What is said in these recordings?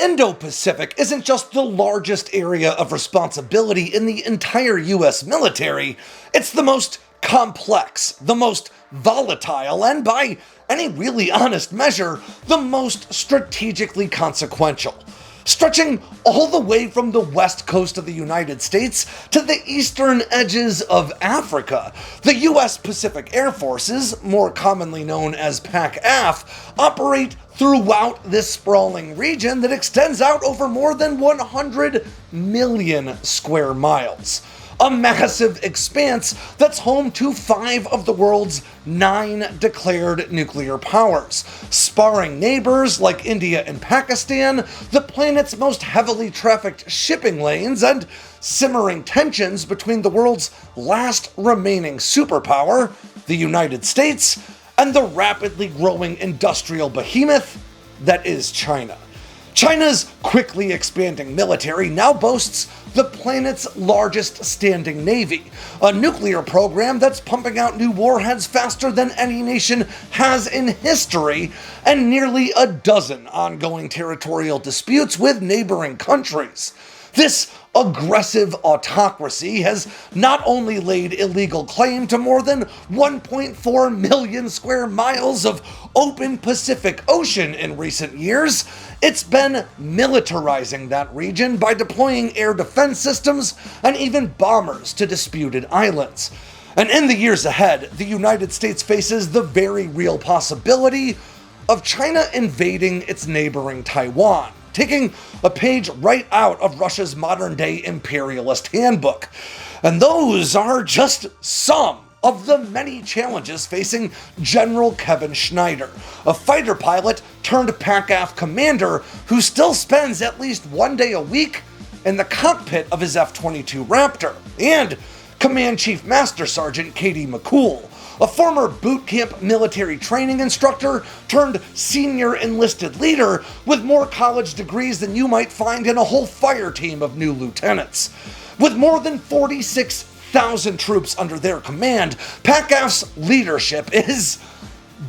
Indo-Pacific isn't just the largest area of responsibility in the entire US military, it's the most complex, the most volatile, and by any really honest measure, the most strategically consequential. Stretching all the way from the west coast of the United States to the eastern edges of Africa, the US Pacific Air Forces, more commonly known as PACAF, operate throughout this sprawling region that extends out over more than 100 million square miles. A massive expanse that's home to 5 of the world's 9 declared nuclear powers, sparring neighbors like India and Pakistan, the planet's most heavily trafficked shipping lanes, and simmering tensions between the world's last remaining superpower, the United States, and the rapidly growing industrial behemoth that is China. China's quickly expanding military now boasts the planet's largest standing navy, a nuclear program that's pumping out new warheads faster than any nation has in history, and nearly a dozen ongoing territorial disputes with neighboring countries. This aggressive autocracy has not only laid illegal claim to more than 1.4 million square miles of open Pacific Ocean in recent years, it's been militarizing that region by deploying air defense systems and even bombers to disputed islands. And in the years ahead, the United States faces the very real possibility of China invading its neighboring Taiwan, taking a page right out of Russia's modern-day imperialist handbook. And those are just some of the many challenges facing General Kevin Schneider, a fighter pilot turned PACAF commander who still spends at least one day a week in the cockpit of his F-22 Raptor, and Command Chief Master Sergeant Katie McCool, a former boot camp military training instructor turned senior enlisted leader with more college degrees than you might find in a whole fire team of new lieutenants. With more than 46,000 troops under their command, PACAF's leadership is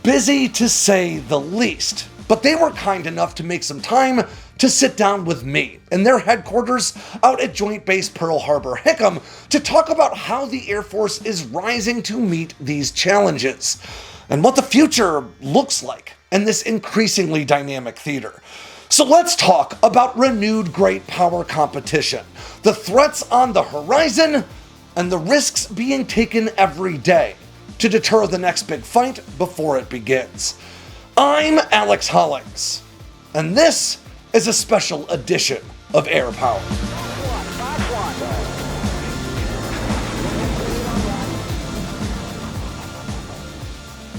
busy to say the least. But they were kind enough to make some time to sit down with me in their headquarters out at Joint Base Pearl Harbor-Hickam to talk about how the Air Force is rising to meet these challenges and what the future looks like in this increasingly dynamic theater. So let's talk about renewed great power competition, the threats on the horizon, and the risks being taken every day to deter the next big fight before it begins. I'm Alex Hollings, and this is a special edition of Air Power.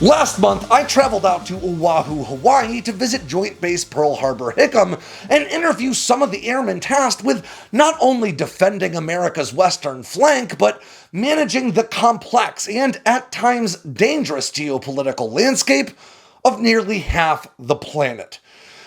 Last month, I traveled out to Oahu, Hawaii to visit Joint Base Pearl Harbor-Hickam and interview some of the airmen tasked with not only defending America's western flank, but managing the complex and at times dangerous geopolitical landscape of nearly half the planet.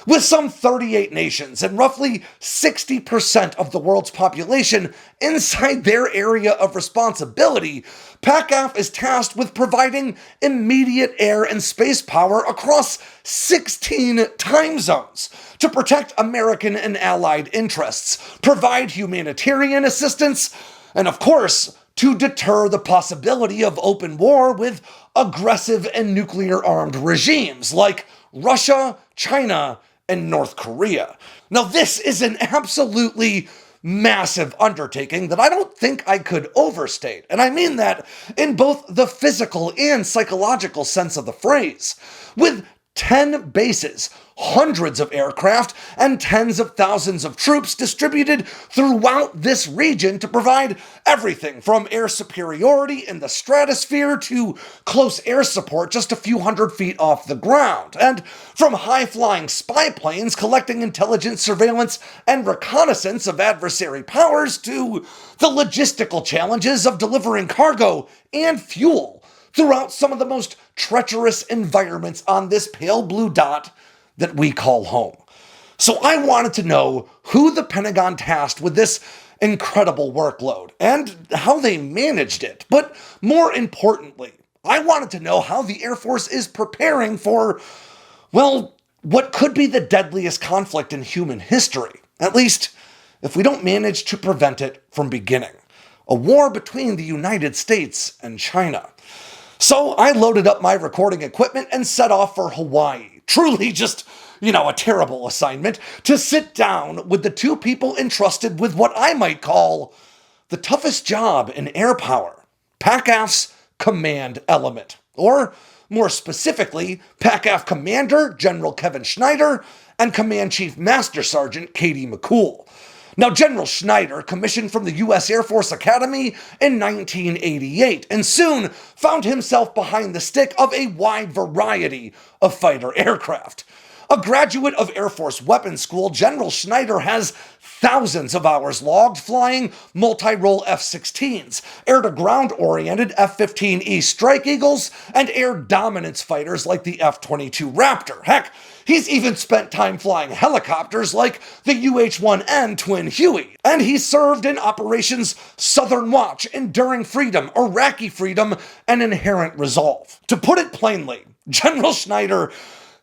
With some 38 nations and roughly 60% of the world's population inside their area of responsibility, PACAF is tasked with providing immediate air and space power across 16 time zones to protect American and allied interests, provide humanitarian assistance, and of course, to deter the possibility of open war with aggressive and nuclear-armed regimes like Russia, China, and North Korea. Now, this is an absolutely massive undertaking that I don't think I could overstate, and I mean that in both the physical and psychological sense of the phrase. With 10 bases, hundreds of aircraft, and tens of thousands of troops distributed throughout this region to provide everything from air superiority in the stratosphere to close air support just a few hundred feet off the ground, and from high-flying spy planes collecting intelligence, surveillance, and reconnaissance of adversary powers to the logistical challenges of delivering cargo and fuel throughout some of the most treacherous environments on this pale blue dot that we call home. So I wanted to know who the Pentagon tasked with this incredible workload and how they managed it. But more importantly, I wanted to know how the Air Force is preparing for, well, what could be the deadliest conflict in human history, at least if we don't manage to prevent it from beginning. A war between the United States and China. So I loaded up my recording equipment and set off for Hawaii. Truly just, a terrible assignment to sit down with the two people entrusted with what I might call the toughest job in air power, PACAF's command element. Or, more specifically, PACAF Commander General Kevin Schneider and Command Chief Master Sergeant Katie McCool. Now, General Schneider commissioned from the U.S. Air Force Academy in 1988 and soon found himself behind the stick of a wide variety of fighter aircraft. A graduate of Air Force Weapons School, General Schneider has thousands of hours logged flying multi-role F-16s, air-to-ground oriented F-15E Strike Eagles, and air dominance fighters like the F-22 Raptor. Heck, he's even spent time flying helicopters like the UH-1N Twin Huey. And he served in Operations Southern Watch, Enduring Freedom, Iraqi Freedom, and Inherent Resolve. To put it plainly, General Schneider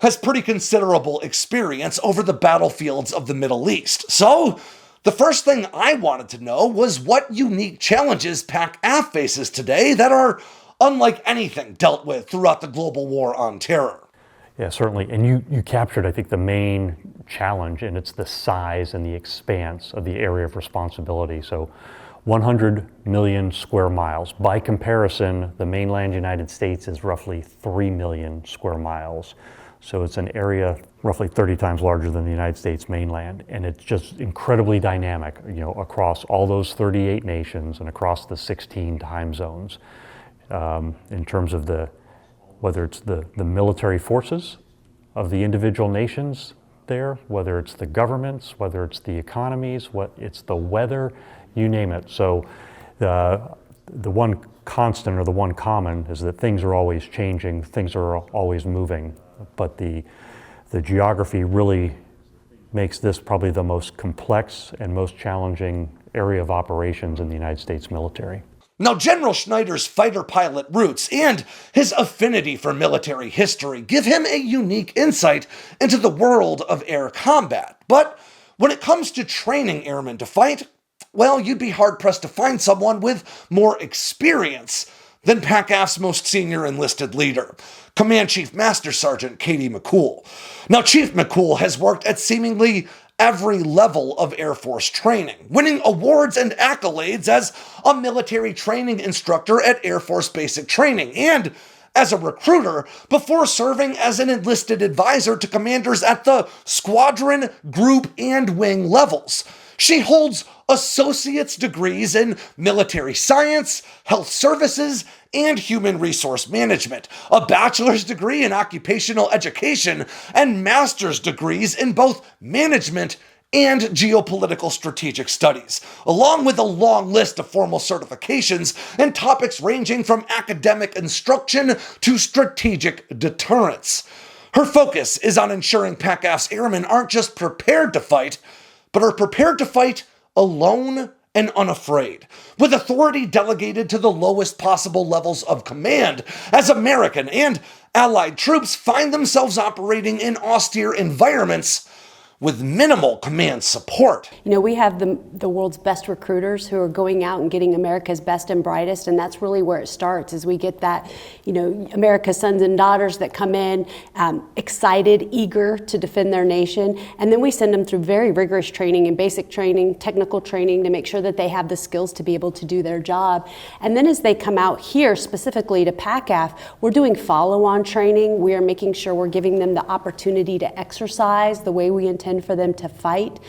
has pretty considerable experience over the battlefields of the Middle East. So, the first thing I wanted to know was what unique challenges PACAF faces today that are unlike anything dealt with throughout the global war on terror. Yeah, certainly. And you captured, I think, the main challenge, and it's the size and the expanse of the area of responsibility. So 100 million square miles. By comparison, the mainland United States is roughly 3 million square miles. So it's an area roughly 30 times larger than the United States mainland. And it's just incredibly dynamic, across all those 38 nations and across the 16 time zones. In terms of whether it's the military forces of the individual nations there, whether it's the governments, whether it's the economies, it's the weather, you name it. So the one constant or the one common is that things are always changing, things are always moving, but the geography really makes this probably the most complex and most challenging area of operations in the United States military. Now, General Schneider's fighter pilot roots and his affinity for military history give him a unique insight into the world of air combat. But when it comes to training airmen to fight, well, you'd be hard-pressed to find someone with more experience than PACAF's most senior enlisted leader, Command Chief Master Sergeant Katie McCool. Now, Chief McCool has worked at seemingly every level of Air Force training, winning awards and accolades as a military training instructor at Air Force Basic Training and as a recruiter before serving as an enlisted advisor to commanders at the squadron, group, and wing levels. She holds associate's degrees in military science, health services, and human resource management, a bachelor's degree in occupational education, and master's degrees in both management and geopolitical strategic studies, along with a long list of formal certifications and topics ranging from academic instruction to strategic deterrence. Her focus is on ensuring PACAF's airmen aren't just prepared to fight, but are prepared to fight alone and unafraid, with authority delegated to the lowest possible levels of command, as American and Allied troops find themselves operating in austere environments with minimal command support. We have the world's best recruiters who are going out and getting America's best and brightest, and that's really where it starts, is we get that, America's sons and daughters that come in excited, eager to defend their nation, and then we send them through very rigorous training and basic training, technical training to make sure that they have the skills to be able to do their job. And then as they come out here specifically to PACAF, we're doing follow-on training. We are making sure we're giving them the opportunity to exercise the way we intend for them to fight.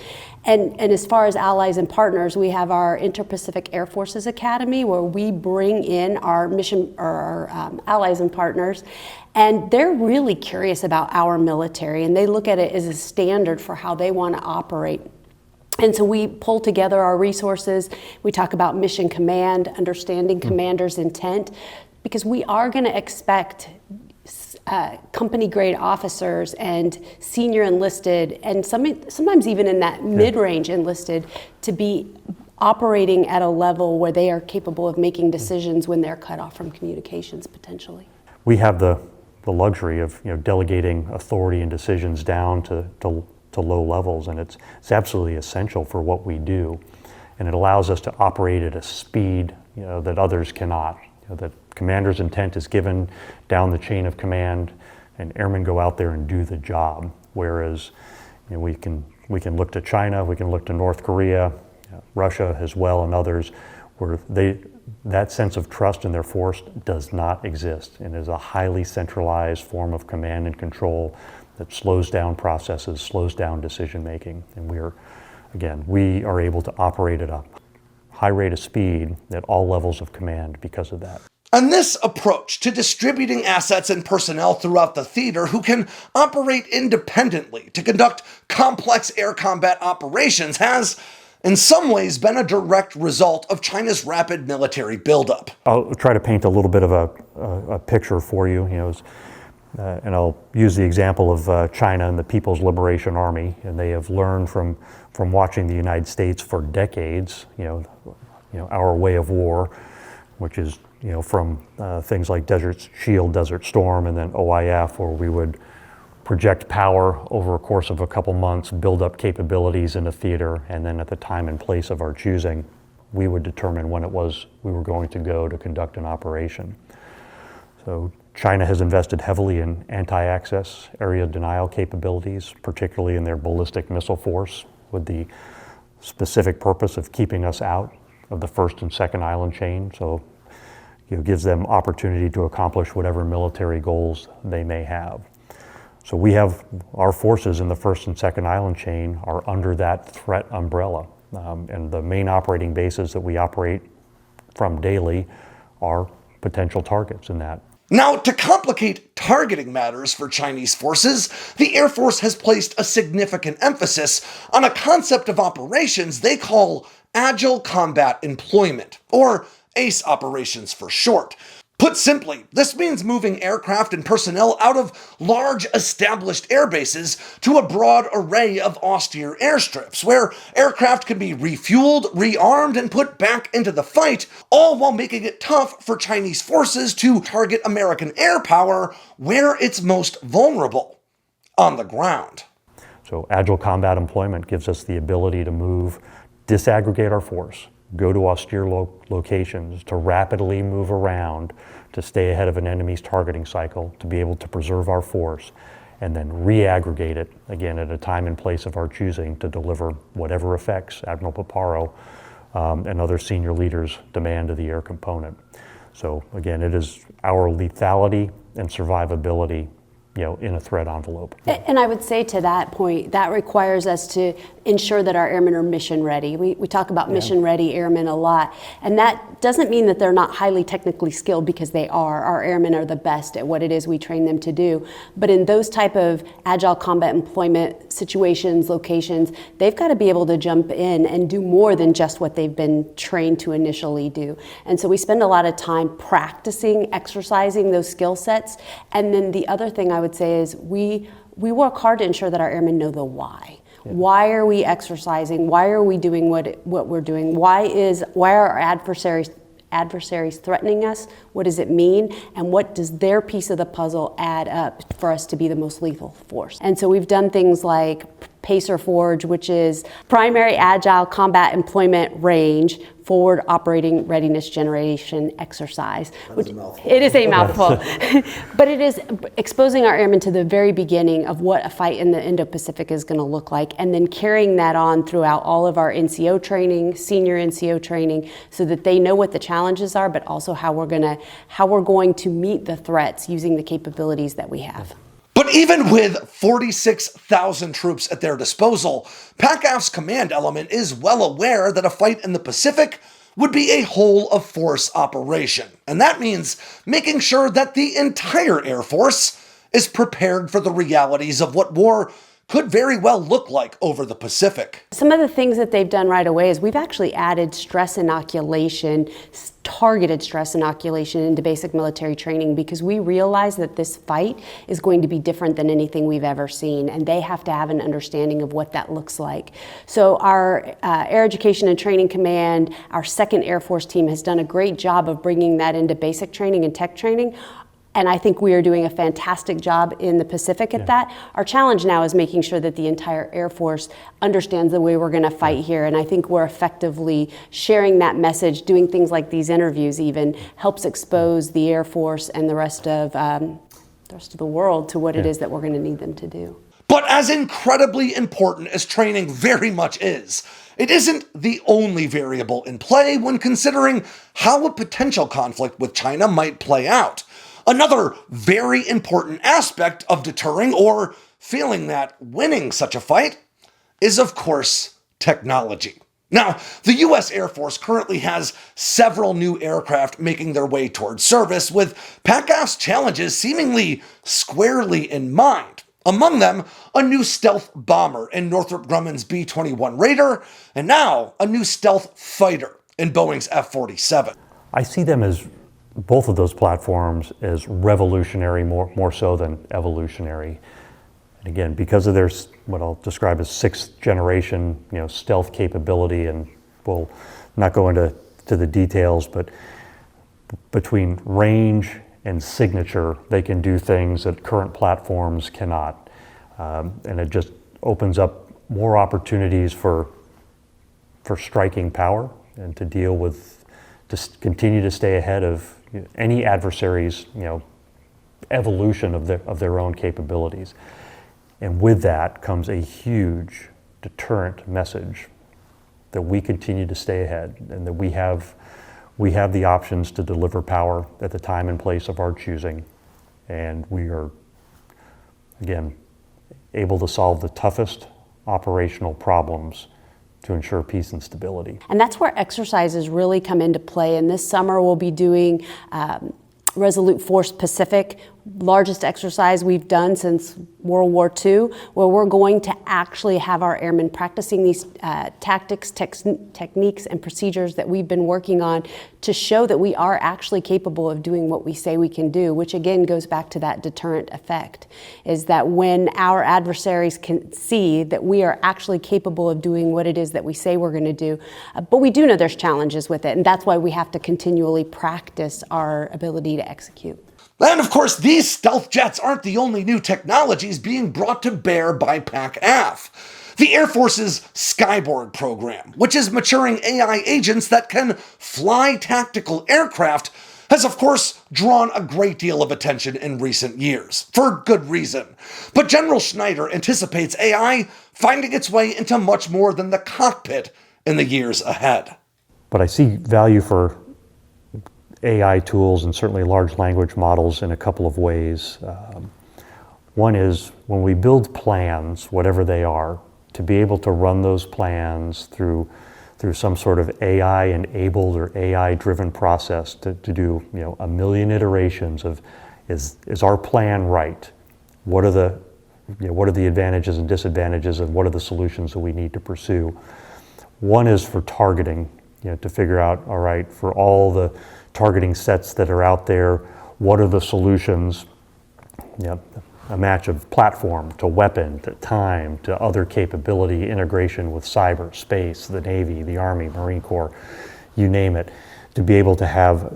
And as far as allies and partners, we have our Inter-Pacific Air Forces Academy, where we bring in our mission or our allies and partners, and they're really curious about our military, and they look at it as a standard for how they want to operate. And so we pull together our resources. We talk about mission command, understanding commander's intent, because we are going to expect company grade officers and senior enlisted, and sometimes even in that mid-range enlisted, to be operating at a level where they are capable of making decisions when they're cut off from communications potentially. We have the the luxury of delegating authority and decisions down to low levels, and it's absolutely essential for what we do, and it allows us to operate at a speed that others cannot. The commander's intent is given down the chain of command, and airmen go out there and do the job. Whereas we can look to China, we can look to North Korea, Russia as well, and others, where that sense of trust in their force does not exist, and is a highly centralized form of command and control that slows down processes, slows down decision making. And we are able to operate at a high rate of speed at all levels of command because of that. And this approach to distributing assets and personnel throughout the theater who can operate independently to conduct complex air combat operations has, in some ways, been a direct result of China's rapid military buildup. I'll try to paint a little bit of a picture for you, and I'll use the example of China and the People's Liberation Army, and they have learned from watching the United States for decades, our way of war, which is from things like Desert Shield, Desert Storm, and then OIF, where we would project power over a course of a couple months, build up capabilities in the theater, and then at the time and place of our choosing, we would determine when it was we were going to go to conduct an operation. So China has invested heavily in anti-access area denial capabilities, particularly in their ballistic missile force, with the specific purpose of keeping us out of the first and second island chain. So gives them opportunity to accomplish whatever military goals they may have. So we have our forces in the first and second island chain are under that threat umbrella. And the main operating bases that we operate from daily are potential targets in that. Now, to complicate targeting matters for Chinese forces, the Air Force has placed a significant emphasis on a concept of operations they call Agile Combat Employment, or ACE operations for short. Put simply, this means moving aircraft and personnel out of large established air bases to a broad array of austere airstrips, where aircraft can be refueled, rearmed, and put back into the fight, all while making it tough for Chinese forces to target American air power where it's most vulnerable, on the ground. So Agile Combat Employment gives us the ability to disaggregate our force, go to austere locations, to rapidly move around, to stay ahead of an enemy's targeting cycle, to be able to preserve our force, and then reaggregate it, again, at a time and place of our choosing to deliver whatever effects Admiral Paparo and other senior leaders demand of the air component. So again, it is our lethality and survivability in a threat envelope. And I would say to that point, that requires us to ensure that our airmen are mission ready. We talk about mission ready airmen a lot, and that doesn't mean that they're not highly technically skilled, because they are. Our airmen are the best at what it is we train them to do. But in those type of agile combat employment situations, locations, they've got to be able to jump in and do more than just what they've been trained to initially do. And so we spend a lot of time practicing, exercising those skill sets. And then the other thing I would say is we work hard to ensure that our airmen know the why. Yeah. Why are we exercising? Why are we doing what we're doing? Why are our adversaries threatening us? What does it mean? And what does their piece of the puzzle add up for us to be the most lethal force? And so we've done things like PACER Forge, which is Primary Agile Combat Employment Range Forward Operating Readiness Generation Exercise. It is a mouthful. But it is exposing our airmen to the very beginning of what a fight in the Indo-Pacific is going to look like, and then carrying that on throughout all of our NCO training, senior NCO training, so that they know what the challenges are, but also how we're going to meet the threats using the capabilities that we have. But even with 46,000 troops at their disposal, PACAF's command element is well aware that a fight in the Pacific would be a whole-of-force operation. And that means making sure that the entire Air Force is prepared for the realities of what war could very well look like over the Pacific. Some of the things that they've done right away is we've actually added stress inoculation, targeted stress inoculation into basic military training, because we realize that this fight is going to be different than anything we've ever seen, and they have to have an understanding of what that looks like. So our Air Education and Training Command, our 2nd Air Force team, has done a great job of bringing that into basic training and tech training. And I think we are doing a fantastic job in the Pacific at that. Our challenge now is making sure that the entire Air Force understands the way we're going to fight here. And I think we're effectively sharing that message, doing things like these interviews even helps expose the Air Force and the rest of the world to what it is that we're going to need them to do. But as incredibly important as training very much is, it isn't the only variable in play when considering how a potential conflict with China might play out. Another very important aspect of deterring or feeling that winning such a fight is, of course, technology. Now, the US Air Force currently has several new aircraft making their way towards service, with PACAF's challenges seemingly squarely in mind. Among them, a new stealth bomber in Northrop Grumman's B-21 Raider, and now a new stealth fighter in Boeing's F-47. I see them as both of those platforms as revolutionary more so than evolutionary. And again, because of their what I'll describe as sixth generation, stealth capability, and we'll not go into the details, but between range and signature, they can do things that current platforms cannot. And it just opens up more opportunities for striking power and to deal with, to continue to stay ahead of any adversary's, evolution of their own capabilities. And with that comes a huge deterrent message that we continue to stay ahead and that we have the options to deliver power at the time and place of our choosing. And we are, again, able to solve the toughest operational problems to ensure peace and stability. And that's where exercises really come into play. And this summer we'll be doing Resolute Force Pacific, largest exercise we've done since World War II, where we're going to actually have our airmen practicing these tactics, techniques, and procedures that we've been working on to show that we are actually capable of doing what we say we can do, which again goes back to that deterrent effect, is that when our adversaries can see that we are actually capable of doing what it is that we say we're going to do, but we do know there's challenges with it, and that's why we have to continually practice our ability to execute. And of course, these stealth jets aren't the only new technologies being brought to bear by PACAF. The Air Force's Skyborg program, which is maturing AI agents that can fly tactical aircraft, has of course drawn a great deal of attention in recent years, for good reason. But General Schneider anticipates AI finding its way into much more than the cockpit in the years ahead. But I see value for AI tools and certainly large language models in a couple of ways. One is when we build plans, whatever they are, to be able to run those plans through some sort of AI-enabled or AI-driven process to do a million iterations of is our plan right? What are the advantages and disadvantages, and what are the solutions that we need to pursue? One is for targeting, to figure out, all right, for all the targeting sets that are out there, what are the solutions? A match of platform to weapon to time to other capability, integration with cyber, space, the Navy, the Army, Marine Corps, you name it, to be able to have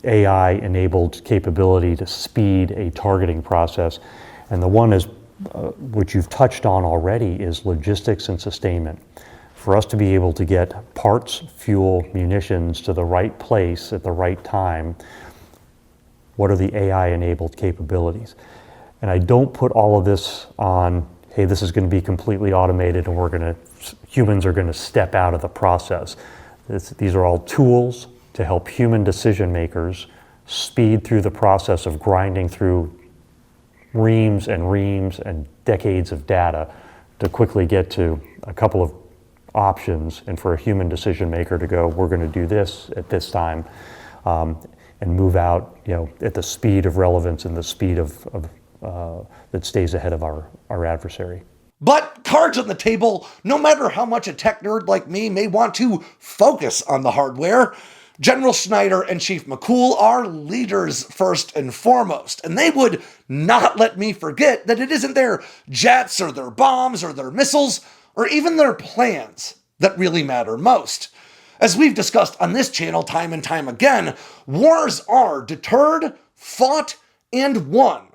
AI-enabled capability to speed a targeting process. And the one is, which you've touched on already, is logistics and sustainment. For us to be able to get parts, fuel, munitions to the right place at the right time, what are the AI-enabled capabilities? And I don't put all of this on, hey, this is going to be completely automated and humans are going to step out of the process. These are all tools to help human decision makers speed through the process of grinding through reams and decades of data to quickly get to a couple of options, and for a human decision maker to go, we're going to do this at this time, and move out, at the speed of relevance and the speed of that stays ahead of our adversary. But cards on the table, no matter how much a tech nerd like me may want to focus on the hardware, General Schneider and Chief McCool are leaders first and foremost, and they would not let me forget that it isn't their jets or their bombs or their missiles or even their plans that really matter most. As we've discussed on this channel time and time again, wars are deterred, fought, and won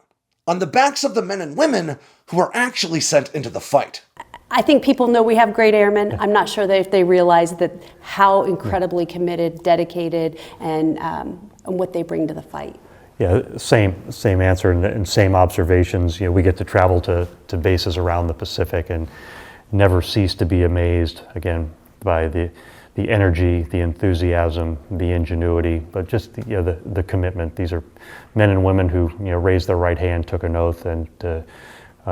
on the backs of the men and women who are actually sent into the fight. I think people know we have great airmen. I'm not sure that if they realize that how incredibly committed, dedicated, and what they bring to the fight. Yeah, same answer and same observations. We get to travel to bases around the Pacific and never cease to be amazed, again, by the energy, the enthusiasm, the ingenuity, but just the commitment. These are men and women who raised their right hand, took an oath, and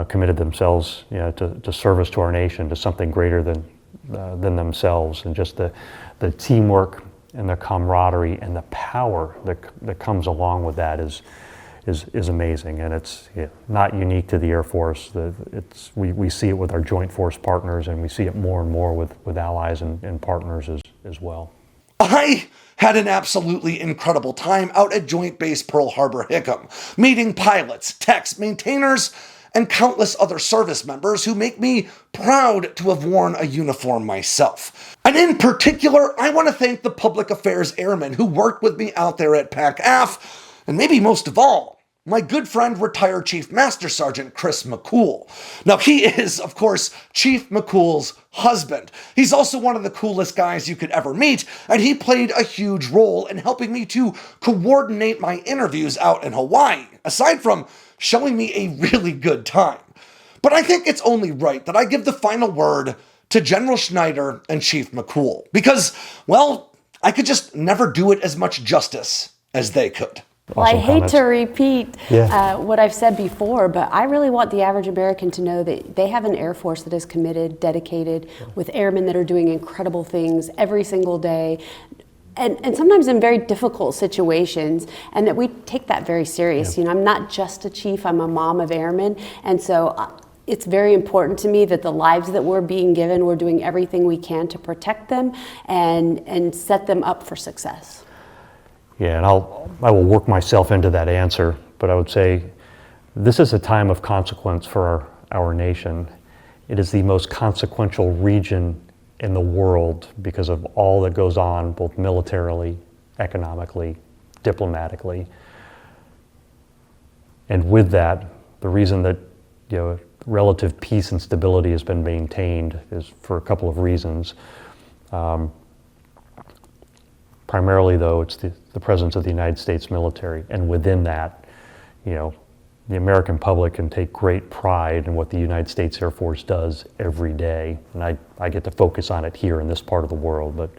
committed themselves to service to our nation, to something greater than themselves, and just the teamwork and the camaraderie and the power that comes along with that is amazing, and it's not unique to the Air Force. We see it with our Joint Force partners, and we see it more and more with allies and partners as well. I had an absolutely incredible time out at Joint Base Pearl Harbor Hickam, meeting pilots, techs, maintainers, and countless other service members who make me proud to have worn a uniform myself. And in particular, I want to thank the public affairs airmen who worked with me out there at PACAF, and maybe most of all, my good friend, retired Chief Master Sergeant Chris McCool. Now, he is, of course, Chief McCool's husband. He's also one of the coolest guys you could ever meet, and he played a huge role in helping me to coordinate my interviews out in Hawaii, aside from showing me a really good time. But I think it's only right that I give the final word to General Schneider and Chief McCool, because, well, I could just never do it as much justice as they could. Well, I hate to repeat Yeah. what I've said before, but I really want the average American to know that they have an Air Force that is committed, dedicated, with airmen that are doing incredible things every single day, and sometimes in very difficult situations, and that we take that very serious. Yeah. I'm not just a chief, I'm a mom of airmen, and so it's very important to me that the lives that we're being given, we're doing everything we can to protect them and set them up for success. Yeah, and I will work myself into that answer, but I would say this is a time of consequence for our nation. It is the most consequential region in the world because of all that goes on, both militarily, economically, diplomatically. And with that, the reason that relative peace and stability has been maintained is for a couple of reasons. Primarily, though, it's the presence of the United States military, and within that, the American public can take great pride in what the United States Air Force does every day, and I get to focus on it here in this part of the world, but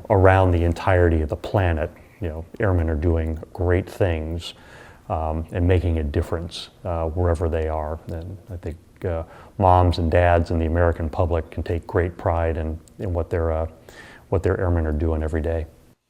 around the entirety of the planet, airmen are doing great things and making a difference wherever they are, and I think moms and dads and the American public can take great pride in what their airmen are doing every day.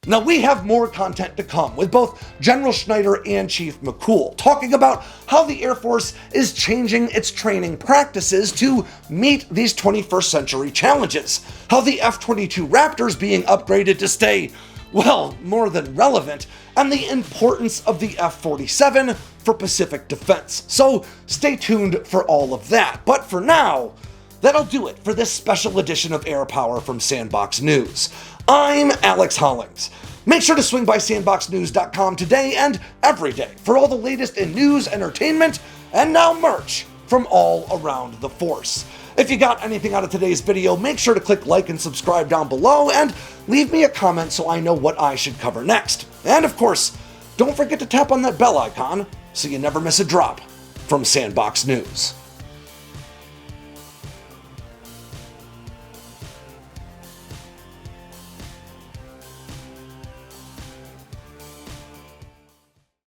Now, we have more content to come with both General Schneider and Chief McCool, talking about how the Air Force is changing its training practices to meet these 21st century challenges, how the F-22 Raptor's being upgraded to stay, well, more than relevant, and the importance of the F-47 for Pacific defense. So stay tuned for all of that. But for now, that'll do it for this special edition of Air Power from Sandboxx News. I'm Alex Hollings. Make sure to swing by sandboxnews.com today and every day for all the latest in news, entertainment, and now merch from all around the force. If you got anything out of today's video, make sure to click like and subscribe down below and leave me a comment so I know what I should cover next. And of course, don't forget to tap on that bell icon so you never miss a drop from Sandboxx News.